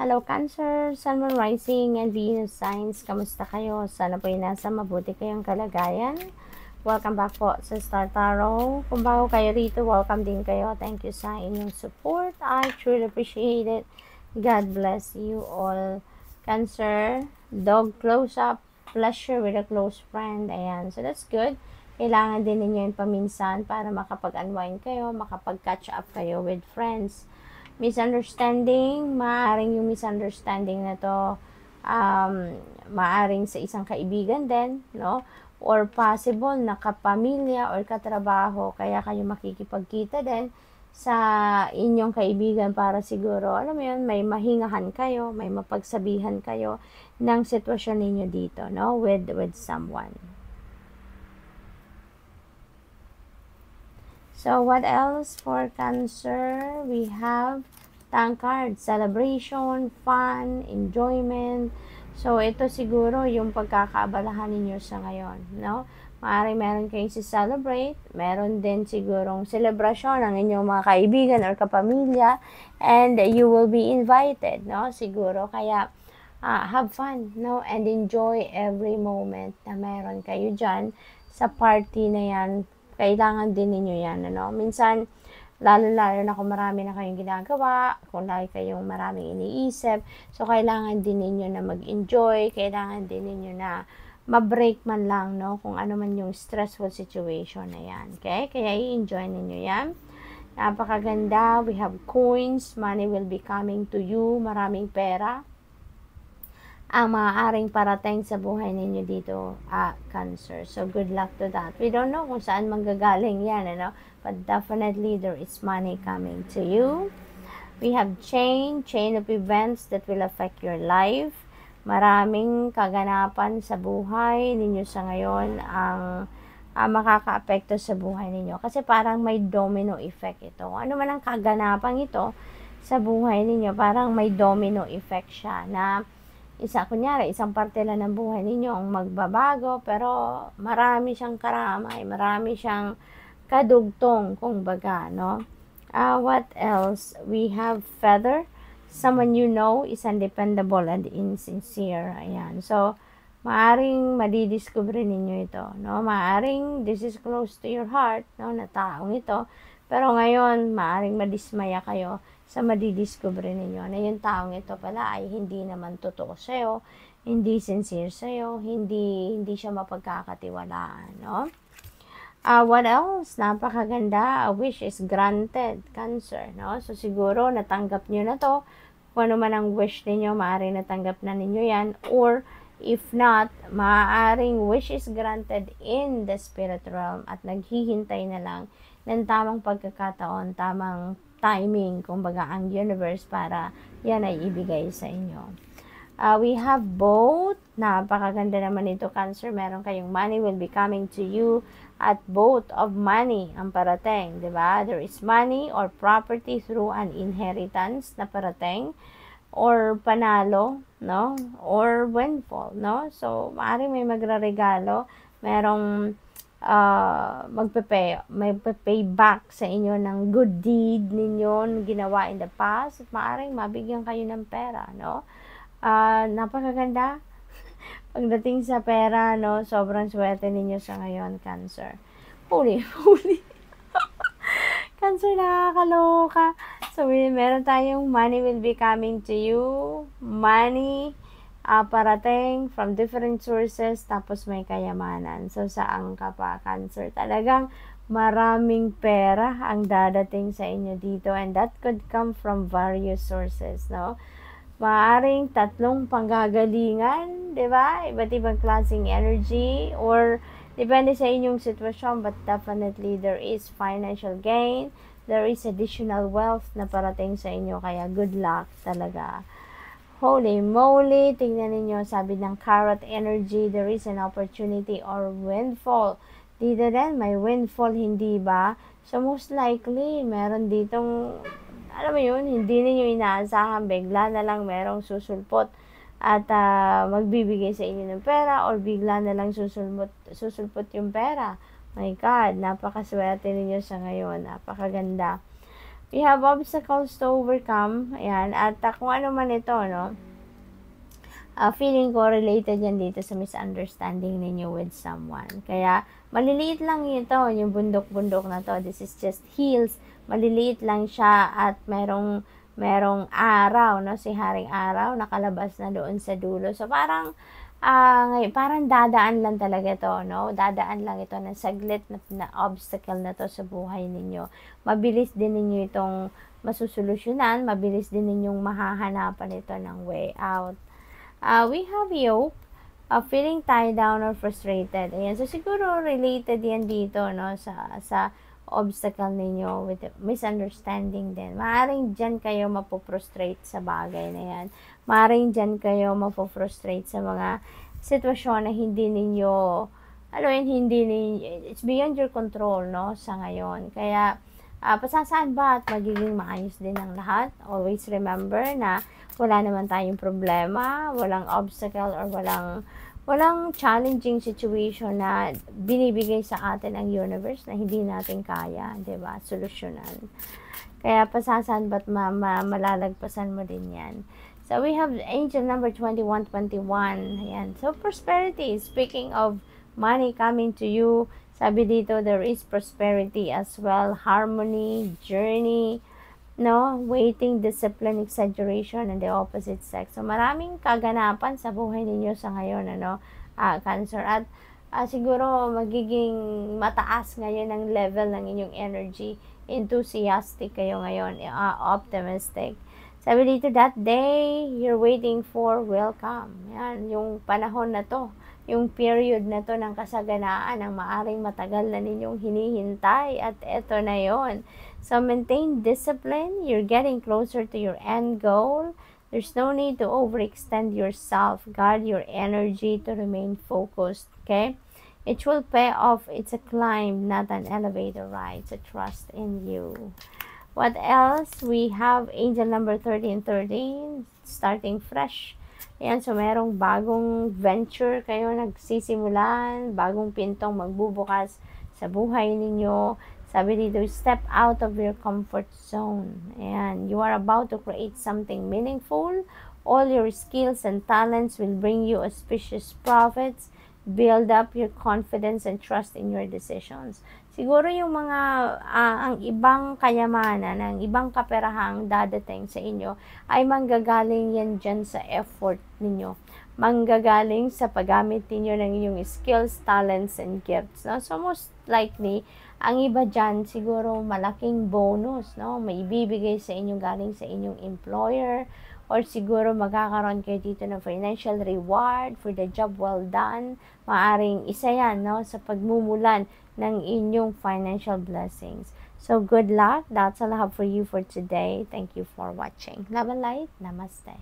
Hello Cancer, Sun, Moon, Rising, and Venus signs. Kamusta kayo? Sana po nasa mabuti kayong kalagayan. Welcome back po sa Star Tarot. Kung bago kayo rito, welcome din kayo. Thank you sa inyong support. I truly appreciate it. God bless you all. Cancer, dog close-up, pleasure with a close friend. Ayan, so that's good. Kailangan din ninyo yung paminsan para makapag-unwind kayo, makapag-catch up kayo with friends. Misunderstanding, maaaring yung misunderstanding na to maaaring sa isang kaibigan din, no? Or possible na kapamilya or katrabaho, kaya kayo makikipagkita din sa inyong kaibigan para siguro, alam mo yun, may mahingahan kayo, may mapagsabihan kayo ng sitwasyon ninyo dito, no? With someone. So, what else for Cancer? We have Tankard, celebration, fun, enjoyment. So, ito siguro yung pagkakaabalahan ninyo sa ngayon, no? Maaaring meron kayong si-celebrate, meron din sigurong celebration ng inyong mga kaibigan or kapamilya, and you will be invited, no? Siguro, kaya have fun, no? And enjoy every moment na meron kayo dyan sa party na yan. Kailangan din ninyo yan, ano? Minsan, lalo-lalo na kung marami na kayong ginagawa, kung lagi kayong maraming iniisip, so kailangan din ninyo na mag-enjoy, kailangan din ninyo na ma-break man lang, no? Kung ano man yung stressful situation na yan, okay? Kaya i-enjoy ninyo yan. Napakaganda. We have coins. Money will be coming to you. Maraming pera ang maaaring parating sa buhay ninyo dito, Cancer. So, good luck to that. We don't know kung saan manggagaling yan, ano? But definitely, there is money coming to you. We have chain of events that will affect your life. Maraming kaganapan sa buhay ninyo sa ngayon ang makaka-apekto sa buhay ninyo. Kasi parang may domino effect ito. Ano man ang kaganapan ito sa buhay ninyo, parang may domino effect siya na kunyari, isang parte lang ng buhay ninyo ang magbabago, pero marami siyang karamay, marami siyang kadugtong, kumbaga, no? What else? We have feather. Someone you know is undependable and insincere. Ayan. So, maaring madidiscover ninyo ito, no? Maaring this is close to your heart, no? Na taong ito. Pero ngayon, maaring madismaya kayo sa madidiscover ninyo na yung taong ito pala ay hindi naman totoo sa'yo, hindi sincere sa'yo, hindi siya mapagkakatiwalaan, no? What else? Napakaganda. A wish is granted, Cancer, no? So, siguro natanggap nyo na to. Kung ano man ang wish ninyo, maaaring natanggap na ninyo yan. Or, if not, maaaring wish is granted in the spirit realm at naghihintay na lang ng tamang pagkakataon, tamang timing, kumbaga ang universe para yan ay ibigay sa inyo. We have both. Napakaganda naman ito, Cancer. Meron kayong money will be coming to you at both of money ang parating, di ba? There is money or property through an inheritance na parating or panalo, no? Or windfall, no? So, maaaring may magraregalo, merong magpe-pay back sa inyo ng good deed ninyo ginawa in the past at maaaring mabigyan kayo ng pera, no? Napakaganda. Pagdating sa pera, no, sobrang swerte ninyo sa ngayon, Cancer. Holy. Cancer, nakakaloka. So, meron tayong money will be coming to you. Money parating from different sources, tapos may kayamanan. So, saan ka pa, Cancer? Talagang maraming pera ang dadating sa inyo dito, and that could come from various sources, no? Maaring tatlong panggagalingan, di ba? Iba't ibang klaseng energy, or depende sa inyong sitwasyon, but definitely there is financial gain, there is additional wealth na parating sa inyo, kaya good luck talaga. Holy moly, tingnan ninyo, sabi ng Carrot energy, there is an opportunity or windfall. Dito din, may windfall, hindi ba? So, most likely, meron ditong, alam mo yun, hindi ninyo inaasahan, bigla na lang merong susulpot at magbibigay sa inyo ng pera, or bigla na lang susulpot yung pera. My God, napakaswerte ninyo sa ngayon, napakaganda. We have obstacles to overcome. Ayan. At kung ano man ito, no? Feeling ko related yan dito sa misunderstanding ninyo with someone. Kaya, maliliit lang ito, yung bundok-bundok na to. This is just hills. Maliliit lang siya at merong araw, no? Si Haring Araw, nakalabas na doon sa dulo. So, parang dadaan lang talaga to, no? Dadaan lang ito ng saglit na obstacle na to sa buhay ninyo. Mabilis din ninyo itong masusolusyonan, mabilis din ninyong mahahanapan ito ng way out. We have hope, feeling tied down or frustrated. Ayan, so siguro related yan dito, no, sa obstacle ninyo with misunderstanding din. Maaring dyan kayo mapoprostrate sa bagay na yan. Maaring dyan kayo mapoprostrate sa mga sitwasyon na hindi ninyo, it's beyond your control, no, sa ngayon. Kaya, pasasaan ba at magiging maayos din ang lahat? Always remember na wala naman tayong problema, walang obstacle, or walang challenging situation na binibigay sa atin ang universe na hindi natin kaya, 'di ba? Solusyonan. Kaya pasasaan ba't malalagpasan mo din 'yan. So we have angel number 2121. Ayan. So prosperity, speaking of money coming to you, sabi dito there is prosperity as well, harmony, journey, no, waiting, discipline, exaggeration, and the opposite sex. So, maraming kaganapan sa buhay ninyo sa ngayon, Cancer. At siguro magiging mataas ngayon ang level ng inyong energy. Enthusiastic kayo ngayon, optimistic. Sabi dito, that day you're waiting for will come. Yan, yung panahon na to, yung period na to ng kasaganaan ang maaring matagal na ninyong hinihintay, at eto na yon. So, maintain discipline. You're getting closer to your end goal. There's no need to overextend yourself. Guard your energy to remain focused, okay? It will pay off. It's a climb, not an elevator ride. So, trust in you. What else? We have angel number 1313, starting fresh. Ayan, so merong bagong venture kayo nagsisimulan, bagong pintong magbubukas sa buhay ninyo. Sabi dito, step out of your comfort zone. Ayan, you are about to create something meaningful. All your skills and talents will bring you auspicious profits. Build up your confidence and trust in your decisions. Siguro yung mga, ang ibang kayamanan, ang ibang kaperahang dadating sa inyo, ay manggagaling yan dyan sa effort ninyo. Manggagaling sa paggamit ninyo ng inyong skills, talents, and gifts. No? So, most likely, ang iba dyan, siguro malaking bonus, no? May ibibigay sa inyo galing sa inyong employer, or siguro magkakaroon kayo dito ng financial reward for the job well done. Maaring isa yan, no? Sa pagmumulan ng inyong financial blessings. So, good luck. That's all I have for you for today. Thank you for watching. Love and light. Namaste.